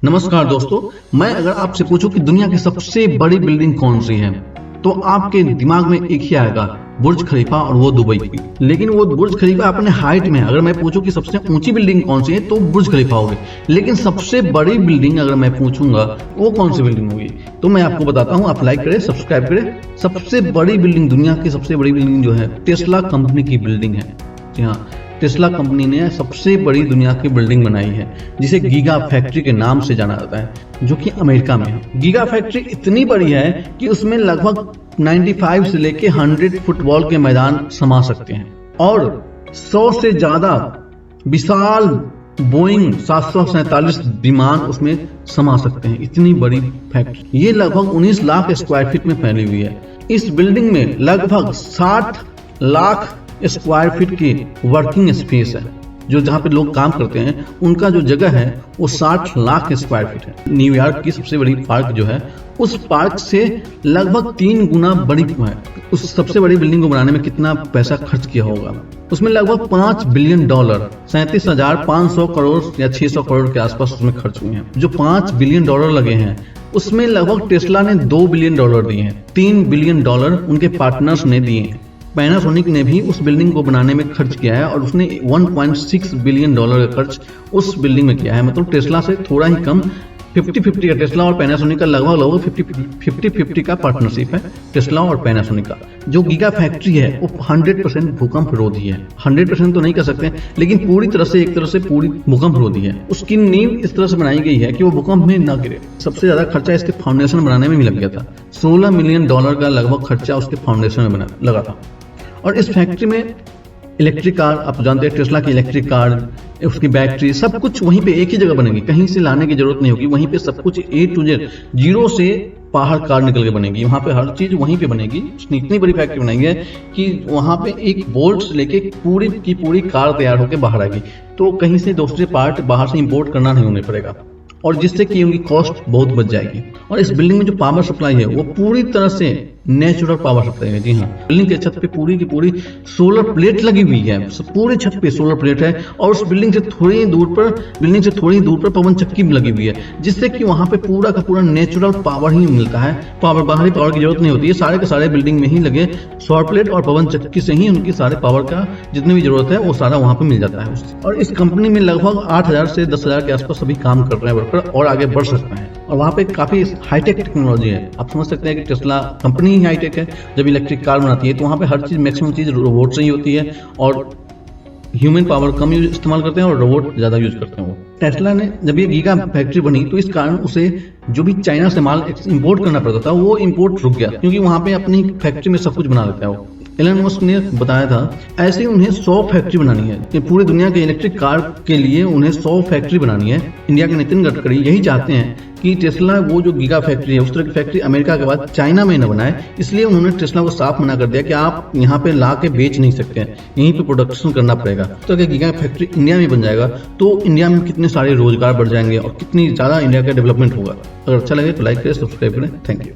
नमस्कार दोस्तों, मैं अगर आपसे पूछूं कि दुनिया की सबसे बड़ी बिल्डिंग कौन सी है तो आपके दिमाग में एक ही आएगा, बुर्ज खलीफा, और वो दुबई की। लेकिन वो बुर्ज खलीफा अपने हाइट में, अगर मैं पूछूं कि सबसे ऊंची बिल्डिंग कौन सी है तो बुर्ज खलीफा होगी। लेकिन सबसे बड़ी बिल्डिंग अगर मैं पूछूंगा वो कौन सी बिल्डिंग होगी, तो मैं आपको बताता हूं। आप लाइक करें, सब्सक्राइब करें। सबसे बड़ी बिल्डिंग, दुनिया की सबसे बड़ी बिल्डिंग जो है, टेस्ला कंपनी की बिल्डिंग है। जी हाँ, टेस्ला कंपनी ने सबसे बड़ी दुनिया की बिल्डिंग बनाई है, जिसे गीगा फैक्ट्री के नाम से जाना जाता है, जो कि अमेरिका में है। गीगा फैक्ट्री इतनी बड़ी है कि उसमें लगभग 95 से लेके 100 फुटबॉल के मैदान समा सकते हैं, और 100 से ज्यादा विशाल बोइंग 747 विमान उसमें समा सकते हैं। इतनी बड़ी फैक्ट्री, ये लगभग 19 लाख स्क्वायर फीट में फैली हुई है। इस बिल्डिंग में लगभग 60 लाख स्क्वायर फीट की वर्किंग स्पेस है। जो जहाँ पे लोग काम करते हैं उनका जो जगह है वो 60 लाख स्क्वायर फीट है। न्यूयॉर्क की सबसे बड़ी पार्क जो है, उस पार्क से लगभग 3 गुना बड़ी है। उस सबसे बड़ी बिल्डिंग को बनाने में कितना पैसा खर्च किया होगा, उसमें लगभग $5 बिलियन, 37,500 करोड़ या 600 करोड़ के आसपास उसमें खर्च हुए हैं। जो $5 बिलियन लगे हैं, उसमें लगभग टेस्ला ने $2 बिलियन दिए हैं। $3 बिलियन उनके पार्टनर्स ने दिए हैं। पैनासोनिक ने भी उस बिल्डिंग को बनाने में खर्च किया है, और उसने $1.6 बिलियन का खर्च उस बिल्डिंग में किया है। मतलब टेस्ला से थोड़ा ही कम, 50-50 का टेस्ला और पैनासोनिक का लगभग 50-50 का पार्टनरशिप है टेस्ला और पैनासोनिक का। जो गीगा फैक्ट्री है वो 100% भूकंप रोधी है। 100% तो नहीं कर सकते, लेकिन पूरी तरह से, एक तरह से पूरी भूकंप रोधी है। उसकी नींव इस तरह से बनाई गई है कि वो भूकंप में न गिरे। सबसे ज्यादा खर्चा इसके फाउंडेशन बनाने में भी लग गया था। $16 मिलियन का लगभग खर्चा उसके फाउंडेशन में लगा था। और इस फैक्ट्री में इलेक्ट्रिक कार, आप जानते हैं टेस्ला की इलेक्ट्रिक कार, उसकी बैटरी, सब कुछ वहीं पे एक ही जगह बनेगी। कहीं से लाने की जरूरत नहीं होगी। वहीं पे सब कुछ A to Z, जीरो से बाहर कार निकल के बनेगी। वहाँ पे हर चीज वहीं पे बनेगी। उसने इतनी बड़ी फैक्ट्री बनाई है कि वहाँ पे एक बोल्ट से लेके पूरी की पूरी कार तैयार होकर बाहर आएगी। तो कहीं से दूसरे पार्ट बाहर से इंपोर्ट करना नहीं होने पड़ेगा, और जिससे कि उनकी कॉस्ट बहुत बच जाएगी। और इस बिल्डिंग में जो पावर सप्लाई है वो पूरी तरह से नेचुरल पावर सप्लाई है। जी हाँ, बिल्डिंग के छत पे पूरी की पूरी सोलर प्लेट लगी हुई है। पूरे छत पे सोलर प्लेट है, और उस बिल्डिंग से थोड़ी दूर पर पवन चक्की भी लगी हुई है, जिससे कि वहां पे पूरा का पूरा नेचुरल पावर ही मिलता है। बाहरी पावर की जरूरत नहीं होती है। सारे के सारे बिल्डिंग में ही लगे सौर प्लेट और पवन चक्की से ही उनकी सारे पावर का जितनी भी जरूरत है वो सारा वहां पे मिल जाता है। और इस कंपनी में लगभग 8,000 से 10,000 के आसपास सभी काम कर रहे हैं वर्कर, और आगे बढ़ सकते हैं। और वहाँ पे काफी हाईटेक टेक्नोलॉजी है। आप समझ सकते हैं कि टेस्ला कंपनी ही हाईटेक है। जब इलेक्ट्रिक कार बनाती है तो वहाँ पे हर चीज, मैक्सिमम चीज रोबोट से ही होती है, और ह्यूमन पावर कम इस्तेमाल करते हैं और रोबोट ज्यादा यूज करते हैं। वो टेस्ला ने जब ये गीगा फैक्ट्री बनी तो इस कारण उसे जो भी चाइना से माल इंपोर्ट करना पड़ता था वो इंपोर्ट रुक गया, क्योंकि वहाँ पे अपनी फैक्ट्री में सब कुछ बना लेता है वो। एलन मस्क ने बताया था ऐसे उन्हें 100 फैक्ट्री बनानी है कि पूरी दुनिया के इलेक्ट्रिक कार के लिए उन्हें 100 फैक्ट्री बनानी है। इंडिया के नितिन गडकरी यही चाहते हैं कि टेस्ला वो जो गीगा फैक्ट्री है उस तरह की फैक्ट्री अमेरिका के बाद चाइना में न बनाए। इसलिए उन्होंने टेस्ला को साफ मना कर दिया कि आप यहाँ पे ला के बेच नहीं सकते हैं, यहीं पे प्रोडक्शन करना पड़ेगा। तो अगर गीगा फैक्ट्री इंडिया में बन जाएगा तो इंडिया में कितने सारे रोजगार बढ़ जाएंगे और कितनी ज्यादा इंडिया का डेवलपमेंट होगा। अगर अच्छा लगे तो लाइक करें, सब्सक्राइब करें। Thank you.